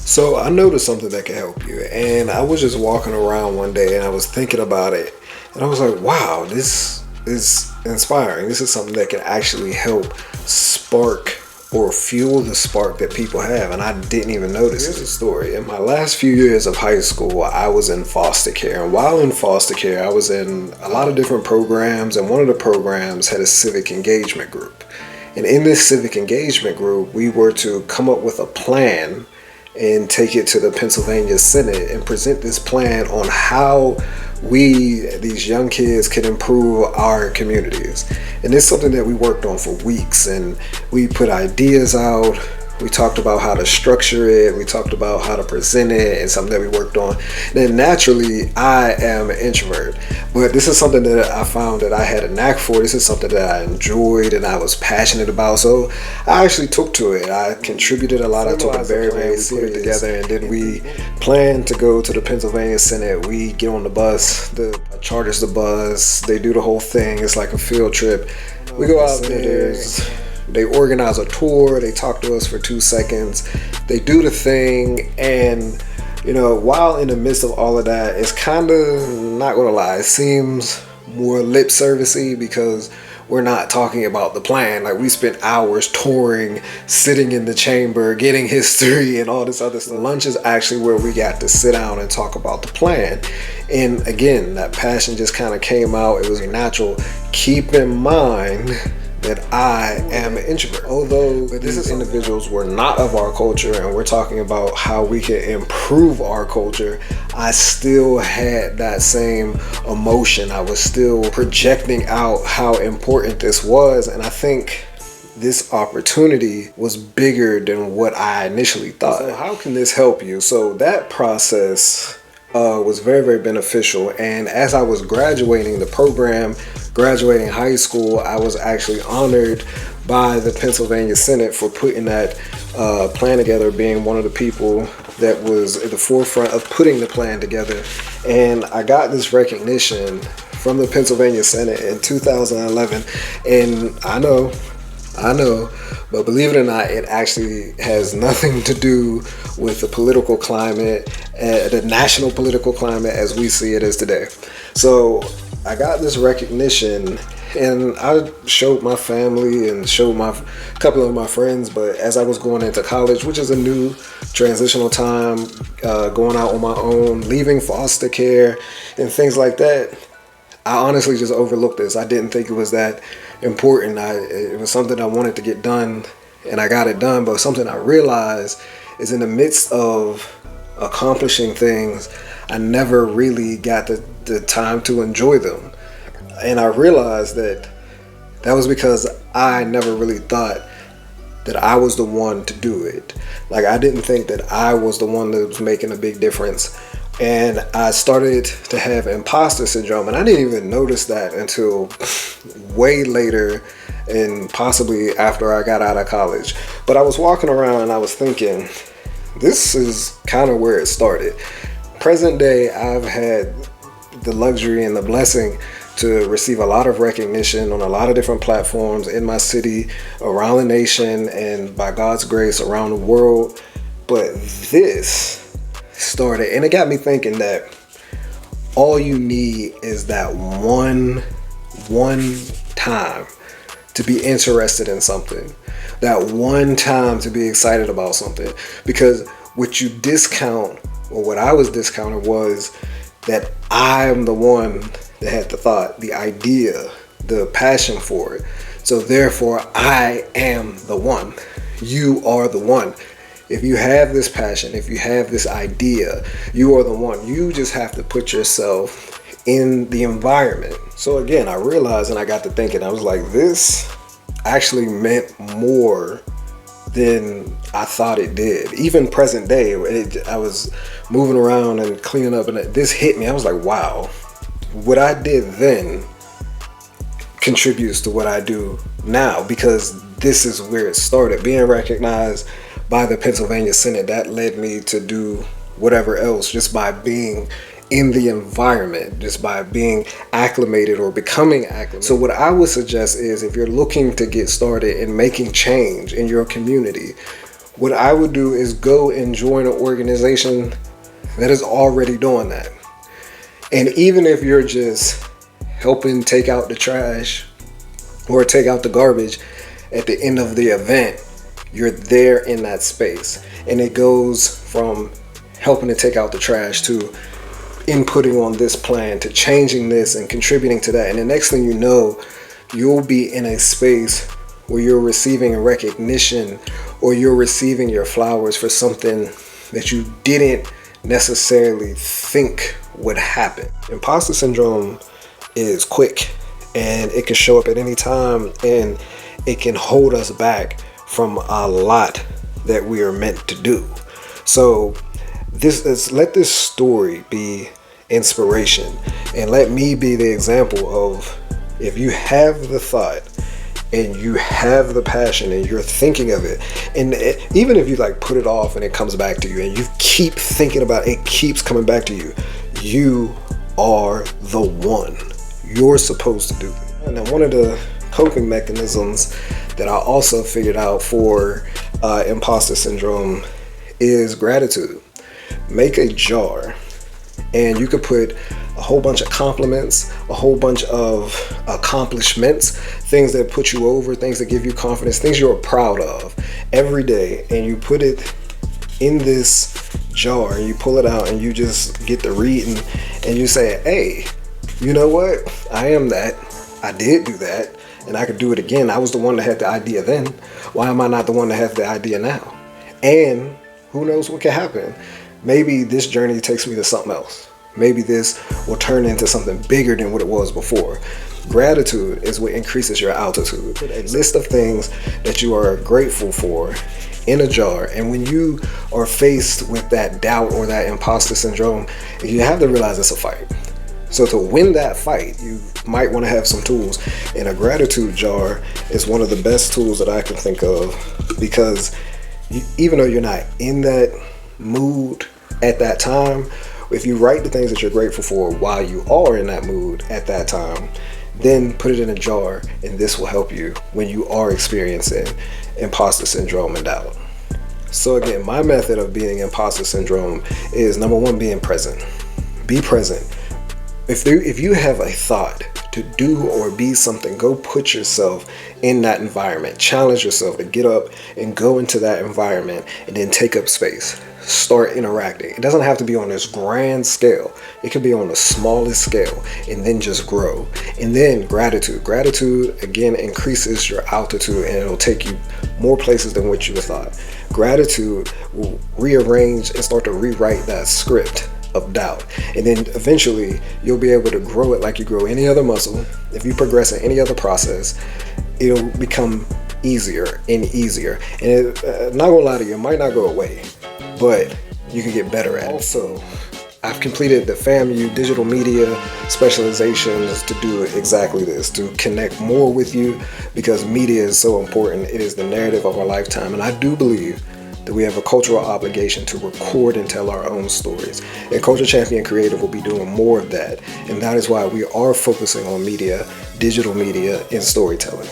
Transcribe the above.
So I noticed something that can help you, and I was just walking around one day and I was thinking about it, and I was like, wow, this is inspiring. This is something that can actually help spark or fuel the spark that people have, and I didn't even notice. Here's a story. In my last few years of high school, I was in foster care, and while in foster care, I was in a lot of different programs, and one of the programs had a civic engagement group. And in this civic engagement group, we were to come up with a plan and take it to the Pennsylvania Senate and present this plan on how we, these young kids, can improve our communities. And it's something that we worked on for weeks, and we put ideas out. We talked about how to structure it. We talked about how to present it, and something that we worked on. Then naturally, I am an introvert, but this is something that I found that I had a knack for. This is something that I enjoyed and I was passionate about. So I actually took to it. I contributed a lot. I took it very seriously together, and then we planned to go to the Pennsylvania Senate. We get on the bus, the charters the bus. They do the whole thing. It's like a field trip. We go out there. They organize a tour. They talk to us for 2 seconds. They do the thing, and while in the midst of all of that, it's kind of, not gonna lie, it seems more lip servicey because we're not talking about the plan. Like, we spent hours touring, sitting in the chamber, getting history and all this other stuff. Lunch is actually where we got to sit down and talk about the plan. And again, that passion just kind of came out. It was natural. Keep in mind that I am an introvert. Although these individuals were not of our culture, and we're talking about how we can improve our culture, I still had that same emotion. I was still projecting out how important this was, and I think this opportunity was bigger than what I initially thought. So how can this help you? So that process was very, very beneficial. And as I was graduating the program, graduating high school, I was actually honored by the Pennsylvania Senate for putting that plan together, being one of the people that was at the forefront of putting the plan together. And I got this recognition from the Pennsylvania Senate in 2011. And I know, but believe it or not, it actually has nothing to do with the political climate, the national political climate as we see it as today. So I got this recognition, and I showed my family and showed a couple of my friends. But as I was going into college, which is a new transitional time, going out on my own, leaving foster care and things like that, I honestly just overlooked this. I didn't think it was that important. It was something I wanted to get done, and I got it done. But something I realized is, in the midst of accomplishing things, I never really got the time to enjoy them. And I realized that was because I never really thought that I was the one to do it. Like, I didn't think that I was the one that was making a big difference. And I started to have imposter syndrome, and I didn't even notice that until way later, and possibly after I got out of college. But I was walking around and I was thinking, this is kind of where it started. Present day, I've had the luxury and the blessing to receive a lot of recognition on a lot of different platforms in my city, around the nation, and by God's grace around the world. But this started, and it got me thinking that all you need is that one time to be interested in something, that one time to be excited about something. Because what you discount, or what I was discounting, was that I'm the one that had the thought, the idea, the passion for it. So therefore, I am the one. You are the one. If you have this passion, if you have this idea, you are the one. You just have to put yourself in the environment. So again, I realized, and I got to thinking, I was like, this actually meant more than I thought it did. Even present day, I was moving around and cleaning up, and this hit me. I was like, wow, what I did then contributes to what I do now, because this is where it started. Being recognized by the Pennsylvania Senate, that led me to do whatever else just by being in the environment, just by being acclimated or becoming acclimated. So what I would suggest is, if you're looking to get started in making change in your community, what I would do is go and join an organization that is already doing that. And even if you're just helping take out the trash or take out the garbage at the end of the event, you're there in that space. And it goes from helping to take out the trash to inputting on this plan to changing this and contributing to that. And the next thing you know, you'll be in a space where you're receiving a recognition or you're receiving your flowers for something that you didn't necessarily think would happen. Imposter syndrome is quick and it can show up at any time, and it can hold us back from a lot that we are meant to do. So let this story be inspiration, and let me be the example of, if you have the thought and you have the passion and you're thinking of it, and even if you like put it off and it comes back to you and you keep thinking about it, it keeps coming back to you, you are the one. You're supposed to do it. And then one of the coping mechanisms that I also figured out for imposter syndrome is gratitude. Make a jar, and you could put a whole bunch of compliments, a whole bunch of accomplishments, things that put you over, things that give you confidence, things you're proud of every day, and you put it in this jar and you pull it out and you just get to reading and you say, hey, you know what? I am that. I did do that, and I could do it again. I was the one that had the idea then. Why am I not the one that has the idea now? And who knows what can happen? Maybe this journey takes me to something else. Maybe this will turn into something bigger than what it was before. Gratitude is what increases your altitude. Put a list of things that you are grateful for in a jar. And when you are faced with that doubt or that imposter syndrome, you have to realize it's a fight. So to win that fight, you might want to have some tools. And a gratitude jar is one of the best tools that I can think of, because even though you're not in that mood at that time, if you write the things that you're grateful for while you are in that mood at that time, then put it in a jar, and this will help you when you are experiencing imposter syndrome and doubt. So again, my method of beating imposter syndrome is, number one, being present. Be present. If you have a thought to do or be something, go put yourself in that environment. Challenge yourself to get up and go into that environment and then take up space. Start interacting. It doesn't have to be on this grand scale. It could be on the smallest scale, and then just grow. And then gratitude. Gratitude, again, increases your altitude, and it'll take you more places than what you thought. Gratitude will rearrange and start to rewrite that script of doubt, and then eventually you'll be able to grow it like you grow any other muscle. If you progress in any other process, it'll become easier and easier, and not gonna lie to you, it might not go away, but you can get better at it. Also, I've completed the FAMU digital media specializations to do exactly this, to connect more with you, because media is so important. It is the narrative of our lifetime, and I do believe that we have a cultural obligation to record and tell our own stories. And Culture Champion Creative will be doing more of that. And that is why we are focusing on media, digital media, and storytelling.